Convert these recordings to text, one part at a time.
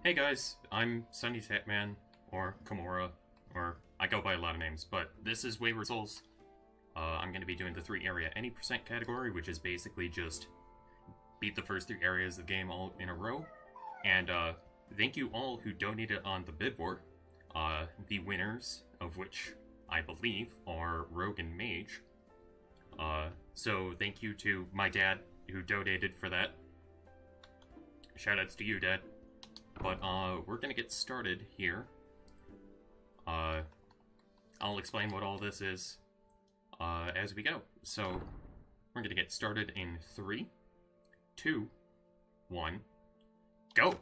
Hey guys, I'm Sonnytapman, or Kimura, or I go by a lot of names, but this is Wayward Souls. I'm going to be doing the 3 area any percent category, which is basically just beat the first 3 areas of the game all in a row. And thank you all who donated on the bid war. The winners, of which I believe are Rogue and Mage. So thank you to my dad who donated for that. Shoutouts to you, Dad. But we're gonna get started here. I'll explain what all this is as we go. So we're gonna get started in 3, 2, 1, go!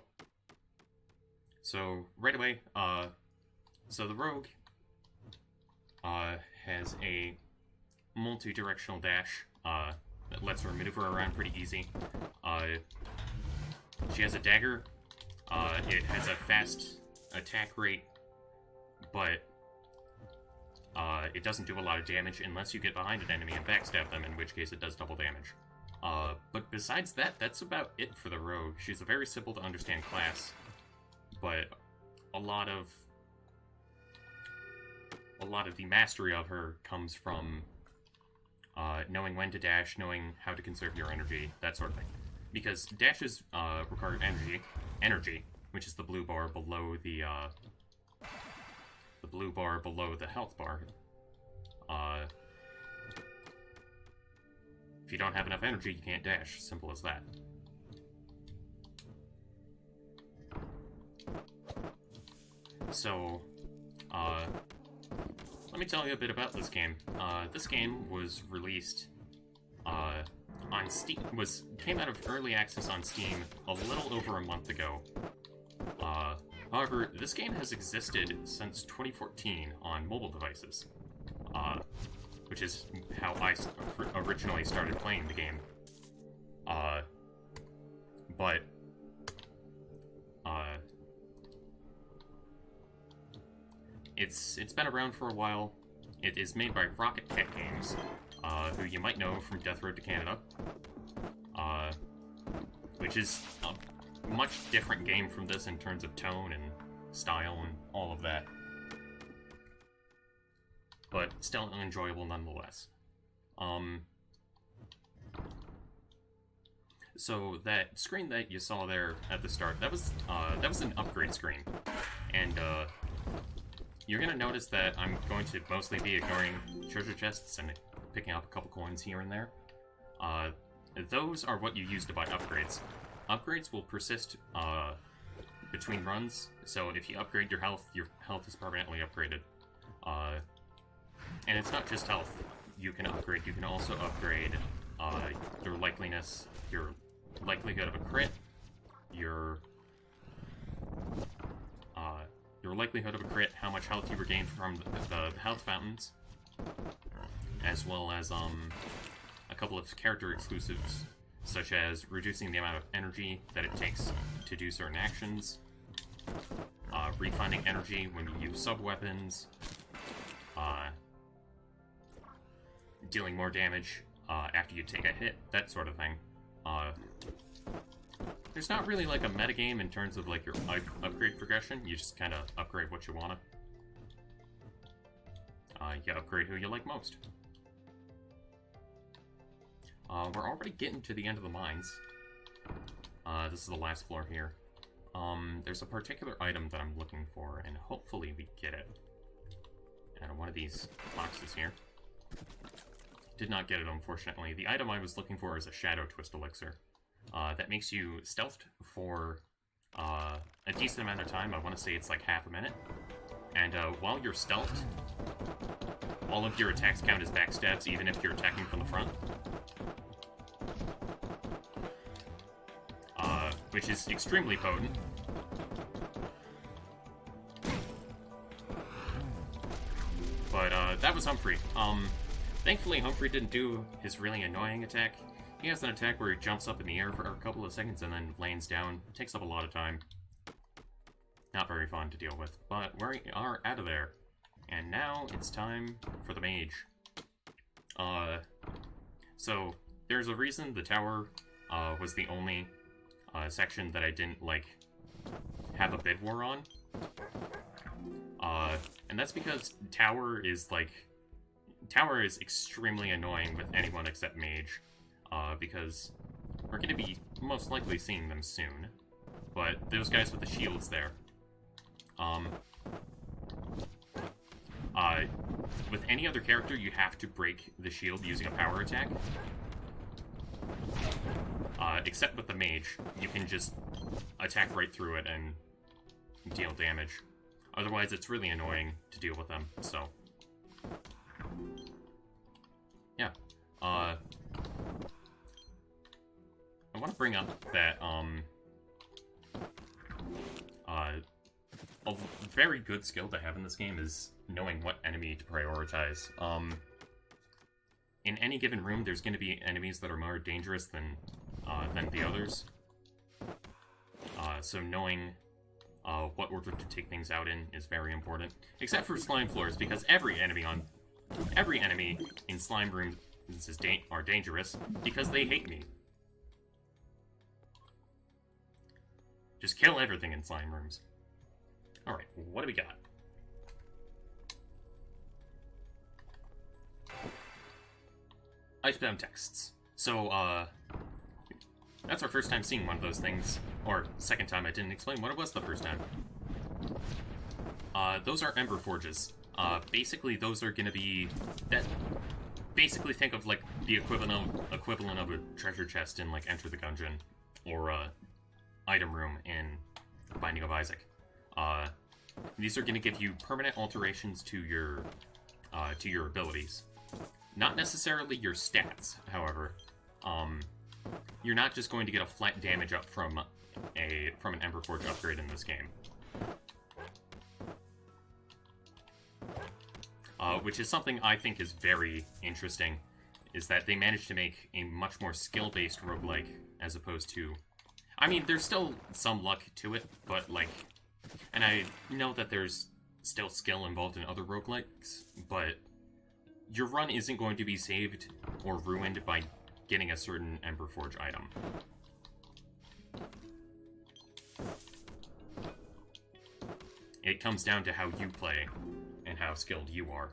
So right away, so the Rogue has a multi-directional dash that lets her maneuver around pretty easy. She has a dagger. It has a fast attack rate, but it doesn't do a lot of damage unless you get behind an enemy and backstab them, in which case it does double damage. But besides that, that's about it for the Rogue. She's a very simple to understand class, but a lot of the mastery of her comes from knowing when to dash, knowing how to conserve your energy, that sort of thing. Because dashes require energy, which is the blue bar below the health bar. If you don't have enough energy, you can't dash. Simple as that. So, let me tell you a bit about this game. This game was released on Steam, came out of early access on Steam a little over a month ago. However, this game has existed since 2014 on mobile devices, which is how I originally started playing the game. But it's been around for a while. It is made by Rocket Cat Games, who you might know from Death Road to Canada, which is a much different game from this in terms of tone and style and all of that, but still enjoyable nonetheless. So that screen that you saw there at the start, that was an upgrade screen, and you're gonna notice that I'm going to mostly be ignoring treasure chests and picking up a couple coins here and there. Those are what you use to buy upgrades. Upgrades will persist between runs, so if you upgrade your health is permanently upgraded. And it's not just health you can upgrade, you can also upgrade your likeliness, your likelihood of a crit, your likelihood of a crit, how much health you regain from the health fountains, as well as a couple of character exclusives, such as reducing the amount of energy that it takes to do certain actions, refunding energy when you use sub-weapons, dealing more damage after you take a hit, that sort of thing. There's not really like a metagame in terms of like your upgrade progression. You just kind of upgrade what you wanna. You upgrade who you like most. We're already getting to the end of the mines. This is the last floor here. There's a particular item that I'm looking for, and hopefully we get it. Out of one of these boxes here. Did not get it, unfortunately. The item I was looking for is a Shadow Twist Elixir. That makes you stealthed for a decent amount of time. I want to say it's like half a minute. And while you're stealthed, all of your attacks count as backstabs, even if you're attacking from the front. Which is extremely potent. But that was Humphrey. Thankfully Humphrey didn't do his really annoying attack. He has an attack where he jumps up in the air for a couple of seconds and then lands down. It takes up a lot of time. Not very fun to deal with, but we are out of there. And now it's time for the mage. So there's a reason the tower was the only section that I didn't like have a bid war on. And that's because Tower is extremely annoying with anyone except Mage, because we're going to be most likely seeing them soon. But those guys with the shields there, with any other character, you have to break the shield using a power attack. Except with the Mage, you can just attack right through it and deal damage. Otherwise, it's really annoying to deal with them, so... yeah. I want to bring up that, a very good skill to have in this game is knowing what enemy to prioritize. In any given room, there's going to be enemies that are more dangerous than the others. So knowing what order to take things out in is very important. Except for slime floors, because every enemy in slime rooms are dangerous because they hate me. Just kill everything in slime rooms. Alright, what do we got? Icebound texts. So, that's our first time seeing one of those things. Or, second time. I didn't explain what it was the first time. Those are Ember Forges. Basically, those are gonna be... basically, think of, like, the equivalent of a treasure chest in, like, Enter the Gungeon. Or, item room in Binding of Isaac. These are gonna give you permanent alterations to your abilities. Not necessarily your stats, however. You're not just going to get a flat damage up from an Ember Forge upgrade in this game. Which is something I think is very interesting, is that they managed to make a much more skill-based roguelike, as opposed to... I mean, there's still some luck to it, but, like... And I know that there's still skill involved in other roguelikes, but your run isn't going to be saved or ruined by getting a certain Ember Forge item. It comes down to how you play and how skilled you are.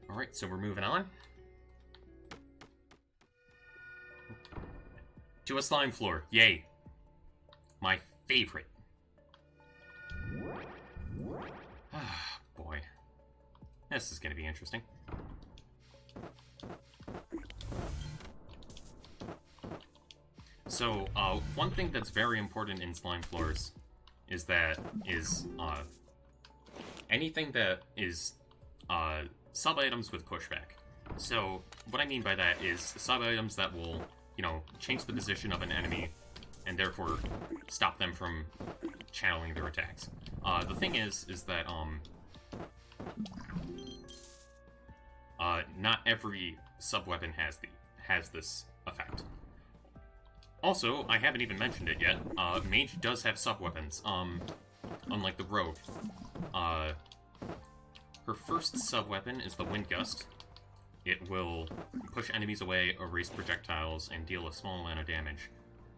Alright, so we're moving on. To a slime floor. Yay. My favorite. Ah, boy. This is gonna be interesting. So, one thing that's very important in slime floors is anything that is, sub-items with pushback. So, what I mean by that is sub-items that will, change the position of an enemy and therefore stop them from channeling their attacks. The thing is that, not every sub-weapon has this effect. Also, I haven't even mentioned it yet, Mage does have sub-weapons, unlike the Rogue. Her first sub-weapon is the Wind Gust. It will push enemies away, erase projectiles, and deal a small amount of damage.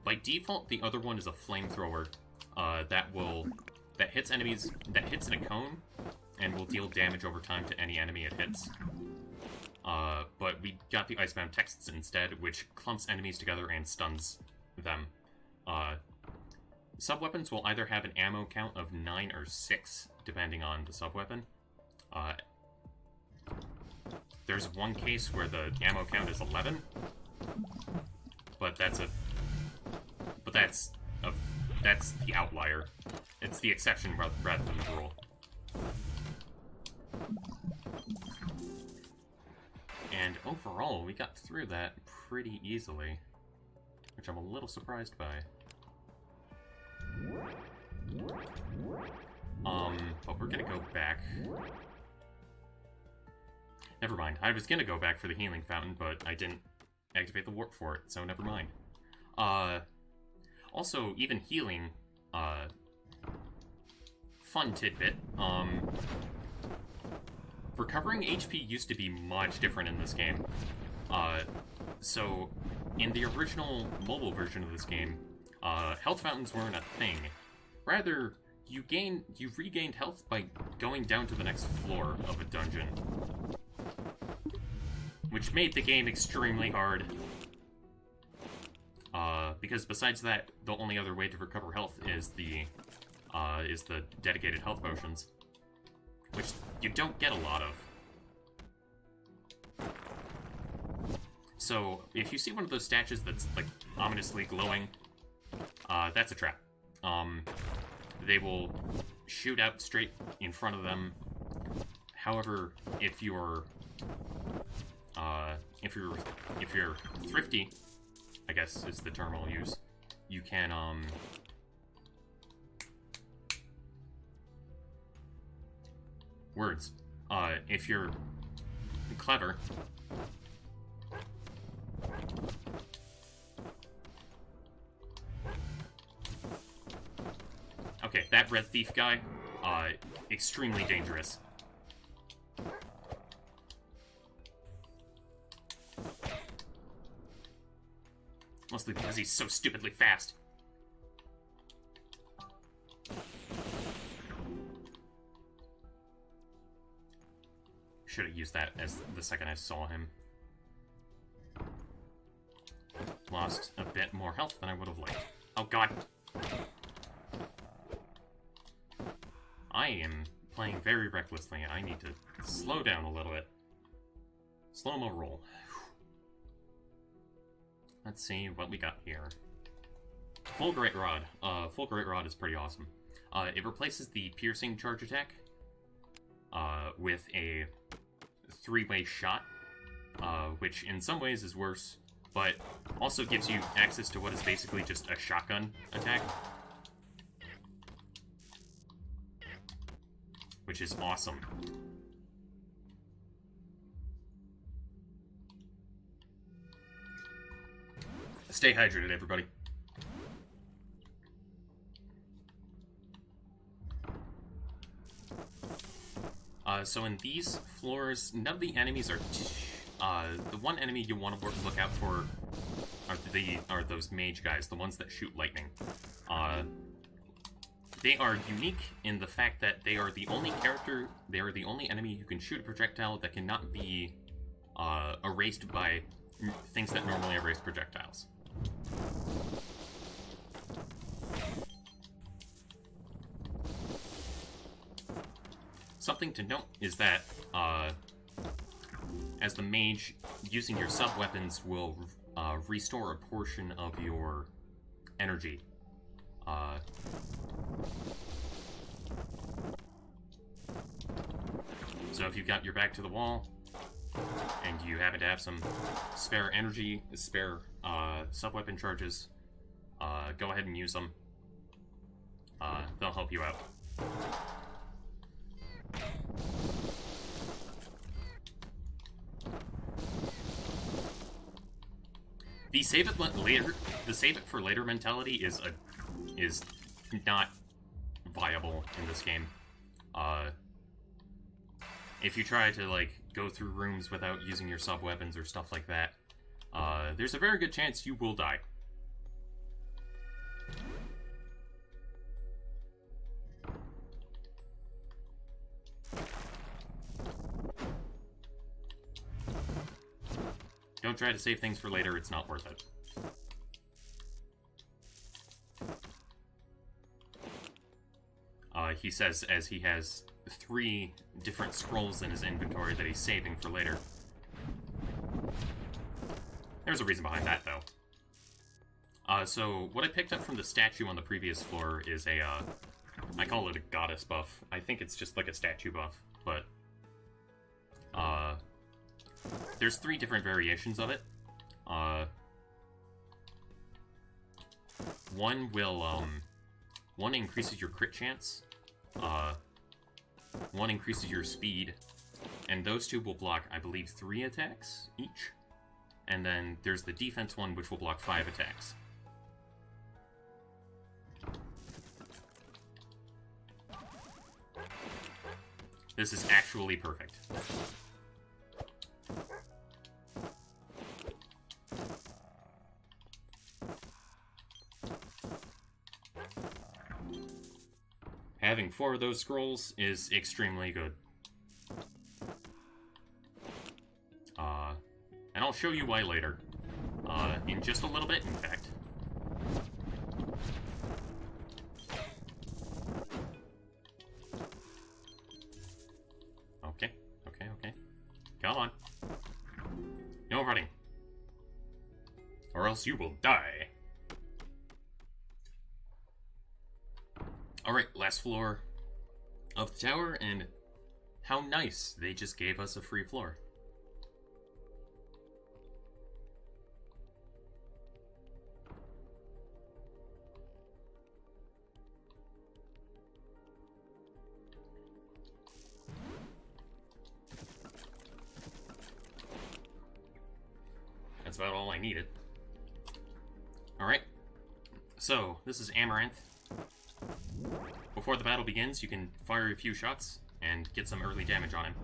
By default, the other one is a Flamethrower, that hits enemies, that hits in a cone, and will deal damage over time to any enemy it hits. But we got the Icebound Texts instead, which clumps enemies together and stuns them. Sub-weapons will either have an ammo count of 9 or 6, depending on the sub-weapon. There's one case where the ammo count is 11, but that's the outlier. It's the exception rather than the rule. And overall, we got through that pretty easily, which I'm a little surprised by. But we're gonna go back. Never mind. I was gonna go back for the healing fountain, but I didn't activate the warp for it, so never mind. Also, even healing, fun tidbit, recovering HP used to be much different in this game. So, in the original mobile version of this game, health fountains weren't a thing. Rather, you regained health by going down to the next floor of a dungeon, which made the game extremely hard. Because besides that, the only other way to recover health is the dedicated health potions, which you don't get a lot of. So, if you see one of those statues that's, like, ominously glowing, that's a trap. They will shoot out straight in front of them. However, if you're thrifty, I guess is the term I'll use, you can, if you're clever, okay, that red thief guy, extremely dangerous. Mostly because he's so stupidly fast. Should have used that as the second I saw him. Lost a bit more health than I would have liked. Oh god! I am playing very recklessly. I need to slow down a little bit. Slow-mo roll. Let's see what we got here. Full Great Rod. Full Great Rod is pretty awesome. It replaces the piercing charge attack with a three-way shot, which in some ways is worse, but also gives you access to what is basically just a shotgun attack, which is awesome. Stay hydrated, everybody. So in these floors, none of the enemies are... the one enemy you want to look out for are those mage guys, the ones that shoot lightning. They are unique in the fact that they are the only enemy who can shoot a projectile that cannot be erased by things that normally erase projectiles. Something to note is that, as the mage, using your sub-weapons will restore a portion of your energy. So if you've got your back to the wall, and you happen to have some spare energy, spare sub-weapon charges, go ahead and use them. They'll help you out. The save it for later mentality is not viable in this game. If you try to, like, go through rooms without using your sub-weapons or stuff like that, there's a very good chance you will die. Don't try to save things for later, it's not worth it. He says as he has 3 different scrolls in his inventory that he's saving for later. There's a reason behind that, though. So, what I picked up from the statue on the previous floor is a, I call it a goddess buff. I think it's just like a statue buff, but, there's 3 different variations of it. One will, one increases your crit chance, one increases your speed, and those 2 will block, I believe, 3 attacks each. And then there's the defense one, which will block 5 attacks. This is actually perfect. having 4 of those scrolls is extremely good. And I'll show you why later. In just a little bit, in fact. Okay. Come on. No running. Or else you will die. Alright, last floor of the tower, and how nice, they just gave us a free floor. That's about all I needed. Alright, so this is Amaranth. Before the battle begins, you can fire a few shots and get some early damage on him.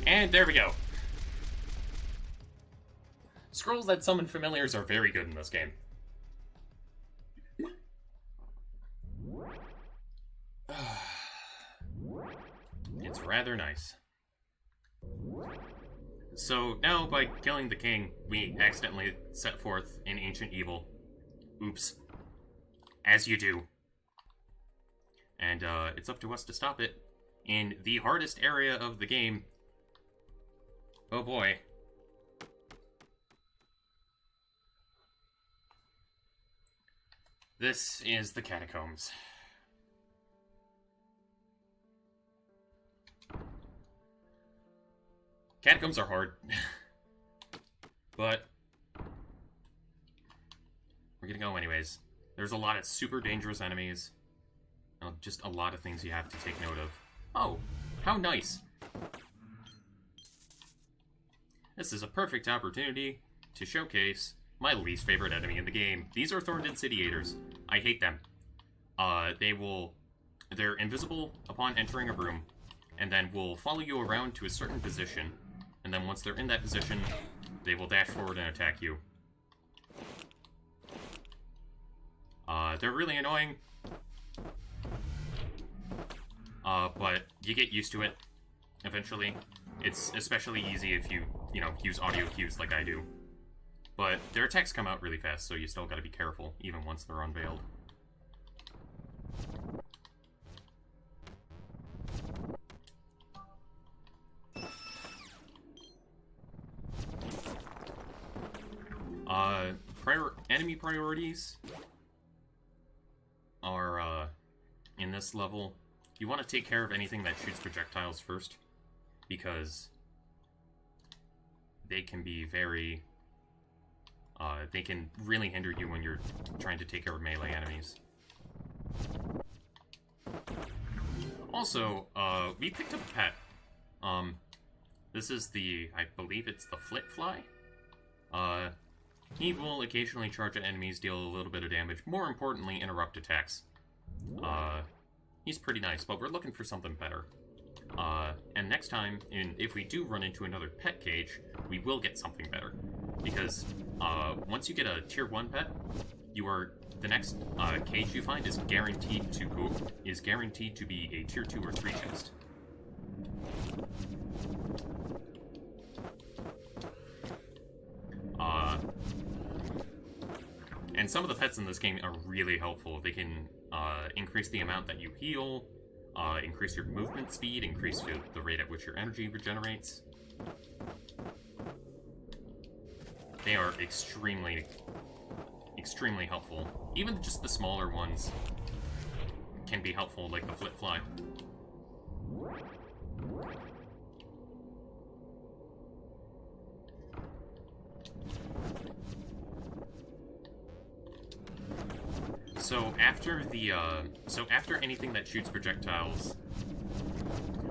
And there we go. Scrolls that summon familiars are very good in this game. It's rather nice. So now, by killing the king, we accidentally set forth an ancient evil. Oops. As you do. And it's up to us to stop it in the hardest area of the game. Oh boy. This is the catacombs. Catacombs are hard. But we're gonna go anyways. There's a lot of super dangerous enemies. Just a lot of things you have to take note of. Oh, how nice. This is a perfect opportunity to showcase my least favorite enemy in the game. These are Thorned Incendiators. I hate them. They're invisible upon entering a room, and then will follow you around to a certain position. And then once they're in that position, they will dash forward and attack you. They're really annoying. But you get used to it eventually. It's especially easy if you use audio cues like I do. But their attacks come out really fast, so you still gotta be careful, even once they're unveiled. Enemy priorities are, in this level, you want to take care of anything that shoots projectiles first, because they can be very, they can really hinder you when you're trying to take care of melee enemies. Also, we picked up a pet. This is I believe it's the Flit Fly. He will occasionally charge at enemies, deal a little bit of damage. More importantly, interrupt attacks. He's pretty nice, but we're looking for something better. And next time, if we do run into another pet cage, we will get something better. Because once you get a tier 1 pet, the next cage you find is guaranteed to be a tier 2 or 3 chest. And some of the pets in this game are really helpful. They can increase the amount that you heal, increase your movement speed, increase the rate at which your energy regenerates. They are extremely, extremely helpful. Even just the smaller ones can be helpful, like the Flit Fly. So after anything that shoots projectiles...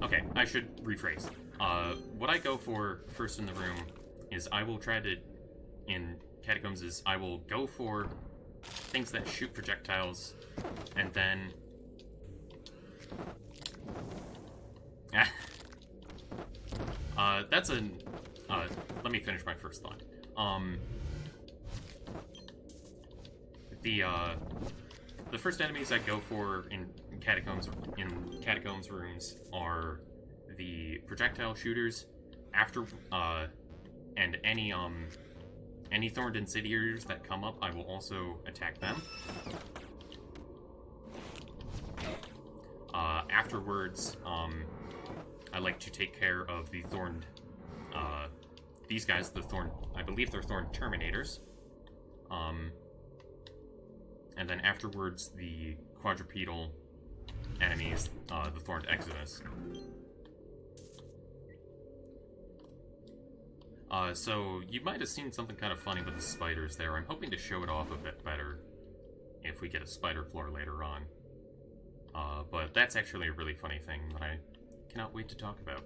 Okay, I should rephrase. What I go for first in the room is I will try to... In Catacombs is I will go for things that shoot projectiles, and then... that's an... let me finish my first thought. The first enemies I go for in catacombs rooms are the projectile shooters. After and any thorned incendiaries that come up, I will also attack them. Afterwards, I like to take care of the thorned. These guys, I believe they're thorned terminators. And then afterwards, the quadrupedal enemies, the thorned exodus. So you might have seen something kind of funny with the spiders there. I'm hoping to show it off a bit better if we get a spider floor later on. But that's actually a really funny thing that I cannot wait to talk about.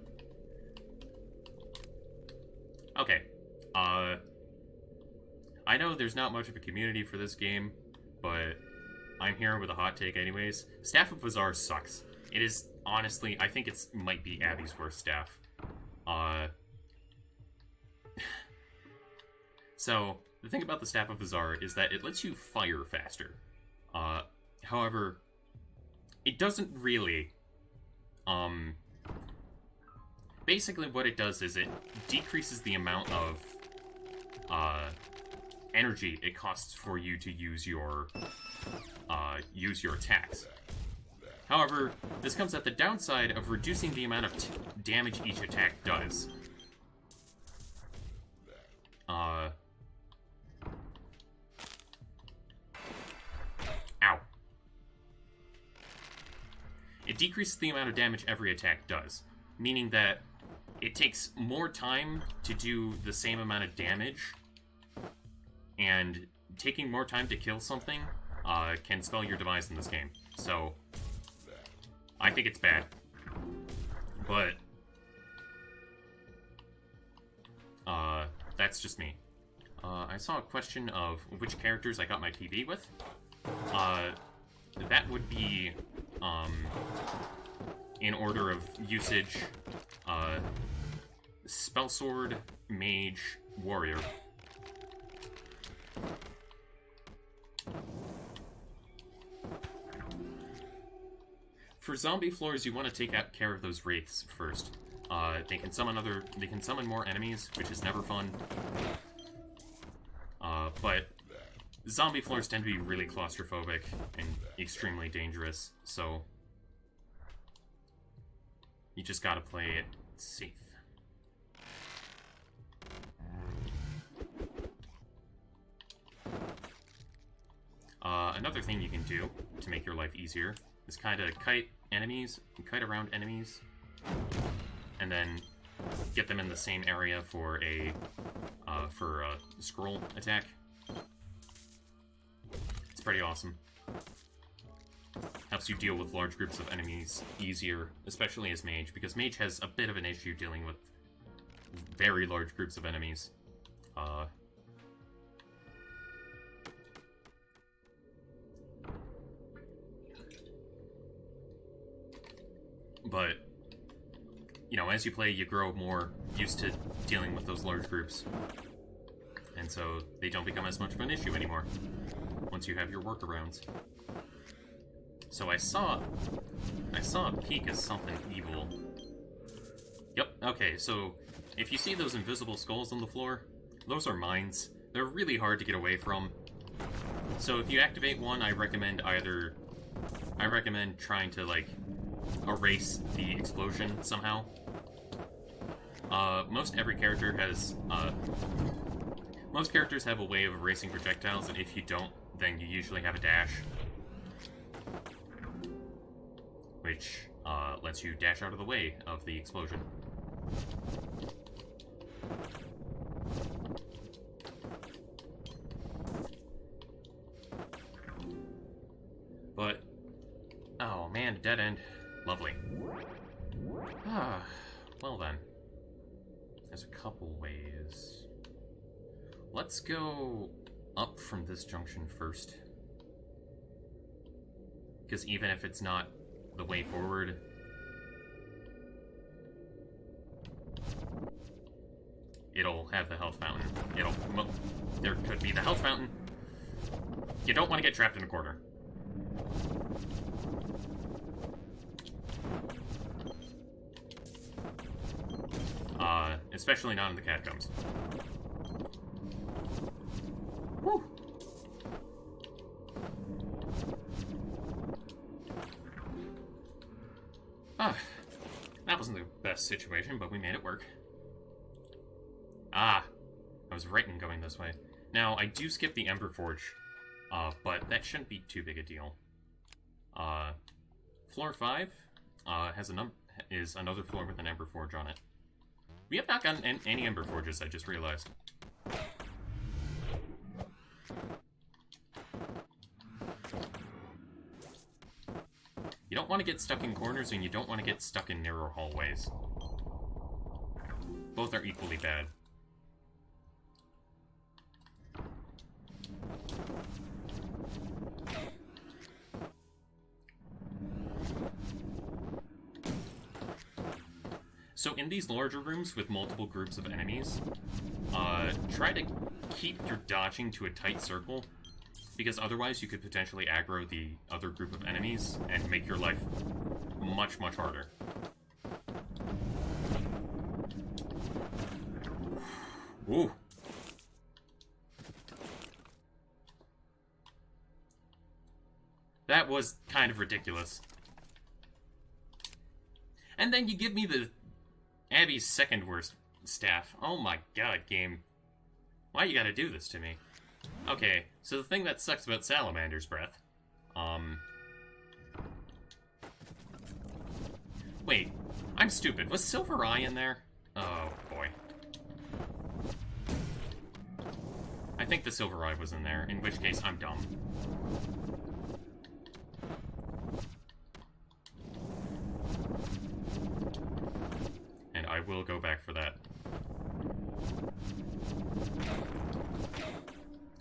Okay. I know there's not much of a community for this game, but I'm here with a hot take anyways. Staff of Bazaar sucks. It is, honestly, I think it might be Abby's worst staff. So, the thing about the Staff of Bazaar is that it lets you fire faster. However, it doesn't really. Basically what it does is it decreases the amount of energy it costs for you to use your attacks. However, this comes at the downside of reducing the amount of damage each attack does. Ow. It decreases the amount of damage every attack does, meaning that it takes more time to do the same amount of damage, and taking more time to kill something can spell your demise in this game. So, I think it's bad. But, that's just me. I saw a question of which characters I got my PB with. That would be, in order of usage, Spellsword, Mage, Warrior. For zombie floors, you want to take care of those wraiths first. They can summon more enemies, which is never fun. But zombie floors tend to be really claustrophobic and extremely dangerous, so you just gotta play it safe. Another thing you can do to make your life easier is kind of kite around enemies, and then get them in the same area for a scroll attack. It's pretty awesome. Helps you deal with large groups of enemies easier, especially as Mage, because Mage has a bit of an issue dealing with very large groups of enemies. But, you know, as you play, you grow more used to dealing with those large groups. And so they don't become as much of an issue anymore once you have your workarounds. So I saw a peek as something evil. Yep, okay, so if you see those invisible skulls on the floor, those are mines. They're really hard to get away from. So if you activate one, I recommend trying to, like, erase the explosion somehow. Most characters have a way of erasing projectiles, and if you don't, then you usually have a dash, which lets you dash out of the way of the explosion. But, oh man, dead end. Lovely. Well then. There's a couple ways. Let's go up from this junction first. Because even if it's not the way forward... it'll have the health fountain. There could be the health fountain. You don't want to get trapped in a corner. Especially not in the catacombs. Woo! That wasn't the best situation, but we made it work. I was right in going this way. Now, I do skip the Ember Forge, but that shouldn't be too big a deal. Floor 5 is another floor with an Ember Forge on it. We have not gotten any Ember Forges, I just realized. You don't want to get stuck in corners, and you don't want to get stuck in narrow hallways. Both are equally bad. So in these larger rooms with multiple groups of enemies, try to keep your dodging to a tight circle, because otherwise you could potentially aggro the other group of enemies and make your life much, much harder. Ooh. That was kind of ridiculous. And then you give me the Abby's second worst staff. Oh my god, game. Why you gotta do this to me? Okay, so the thing that sucks about Salamander's Breath... Wait, I'm stupid. Was Silver Eye in there? Oh, boy. I think the Silver Eye was in there, in which case I'm dumb. And I will go back for that.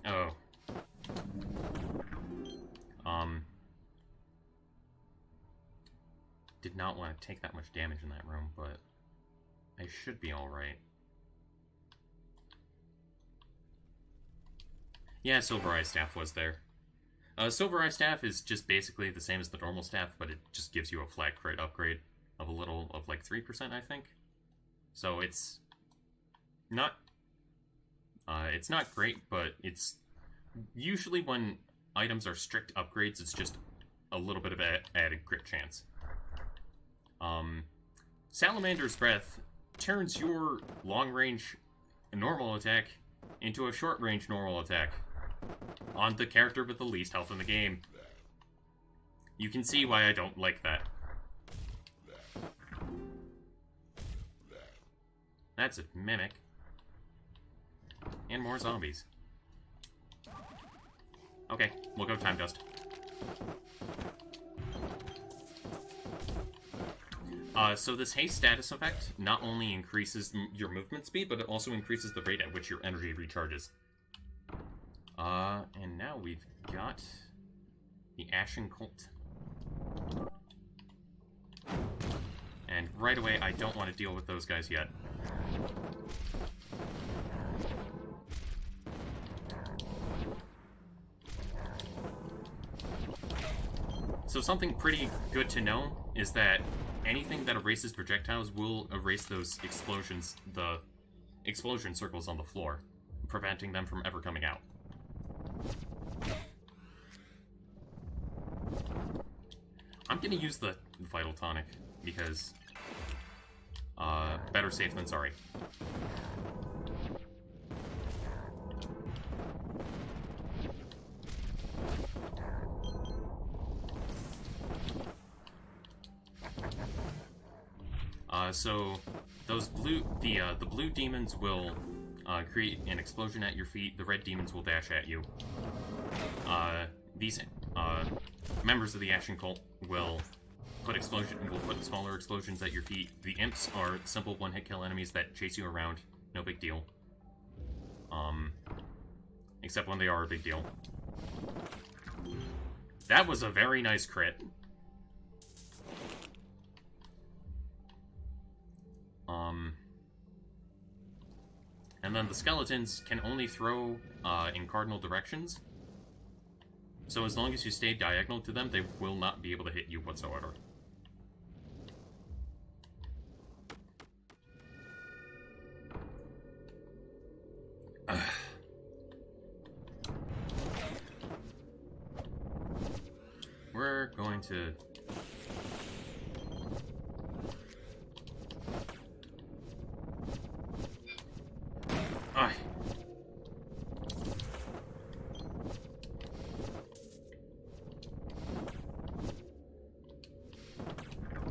Oh. Did not want to take that much damage in that room, but I should be alright. Yeah, Silver Eye Staff was there. Silver Eye Staff is just basically the same as the normal staff, but it just gives you a flat crit upgrade of like 3%, I think. So it's not great, but it's usually when items are strict upgrades, it's just a little bit of added crit chance. Salamander's Breath turns your long-range normal attack into a short-range normal attack on the character with the least health in the game. You can see why I don't like that. That's a mimic. And more zombies. Okay, we'll go Time Dust. So this haste status effect not only increases your movement speed, but it also increases the rate at which your energy recharges. And now we've got the Ashen Cult. And right away, I don't want to deal with those guys yet. So something pretty good to know is that anything that erases projectiles will erase those explosions, the explosion circles on the floor, preventing them from ever coming out. I'm gonna use the Vital Tonic, because better safe than sorry. So those the blue demons will create an explosion at your feet. The red demons will dash at you. These members of the Ashen Cult will put smaller explosions at your feet. The imps are simple one-hit kill enemies that chase you around. No big deal. Except when they are a big deal. That was a very nice crit. And then the skeletons can only throw in cardinal directions. So as long as you stay diagonal to them, they will not be able to hit you whatsoever. We're going to...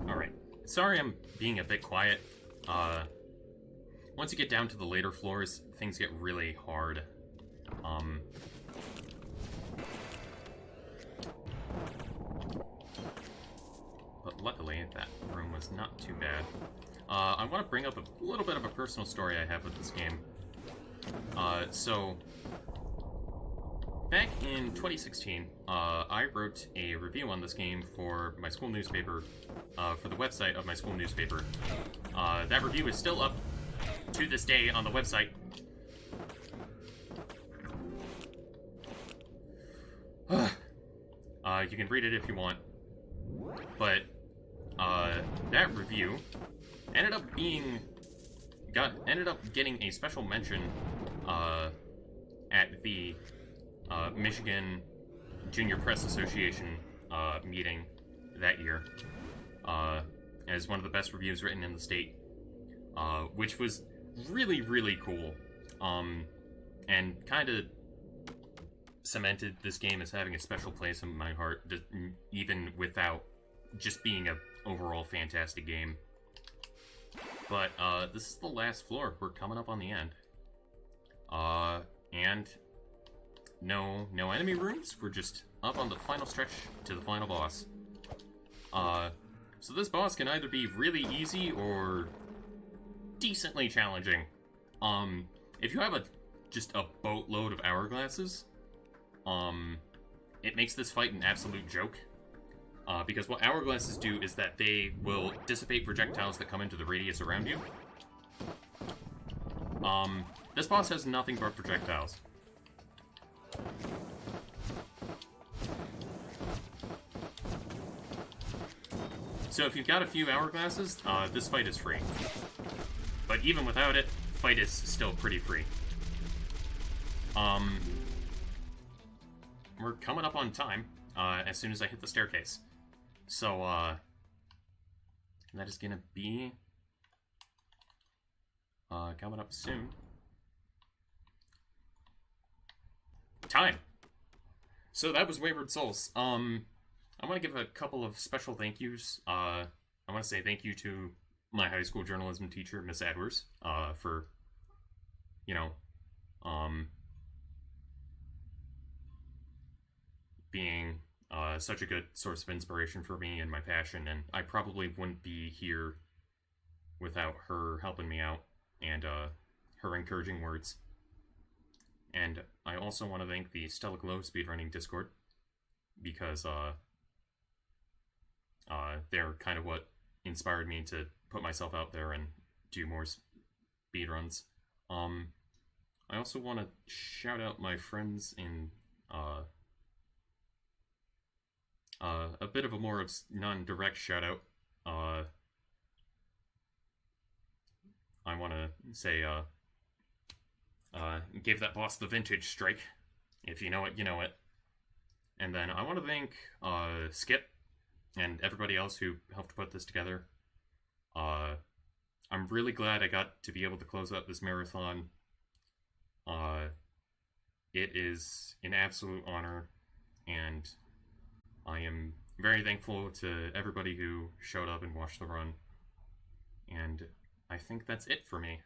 Alright. Sorry I'm being a bit quiet. Once you get down to the later floors, things get really hard. But luckily, that room was not too bad. I want to bring up a little bit of a personal story I have with this game. So, back in 2016, I wrote a review on this game for my school newspaper, for the website of my school newspaper. That review is still up to this day on the website. You can read it if you want. But, that review ended up getting a special mention, at the, Michigan Junior Press Association, meeting that year, as one of the best reviews written in the state, which was really, really cool, and kind of cemented this game as having a special place in my heart, even without just being a overall fantastic game. But, this is the last floor. We're coming up on the end. And no enemy rooms. We're just up on the final stretch to the final boss. So this boss can either be really easy or decently challenging. If you have just a boatload of hourglasses, it makes this fight an absolute joke. Because what hourglasses do is that they will dissipate projectiles that come into the radius around you. This boss has nothing but projectiles. So if you've got a few hourglasses, this fight is free. But even without it, the fight is still pretty free. We're coming up on time, as soon as I hit the staircase. So, that is gonna be, coming up soon. Time! So that was Wayward Souls. I want to give a couple of special thank yous. I want to say thank you to my high school journalism teacher, Miss Edwards, for, you know, being such a good source of inspiration for me and my passion, and I probably wouldn't be here without her helping me out and her encouraging words. And I also want to thank the Stella Glow speedrunning Discord, because they're kind of what inspired me to put myself out there and do more speedruns. I also want to shout out my friends in a bit of a more non-direct shout out. I want to say, gave that boss the vintage strike. If you know it, you know it. And then I want to thank Skip and everybody else who helped put this together. I'm really glad I got to be able to close out this marathon. It is an absolute honor, and I am very thankful to everybody who showed up and watched the run. And I think that's it for me.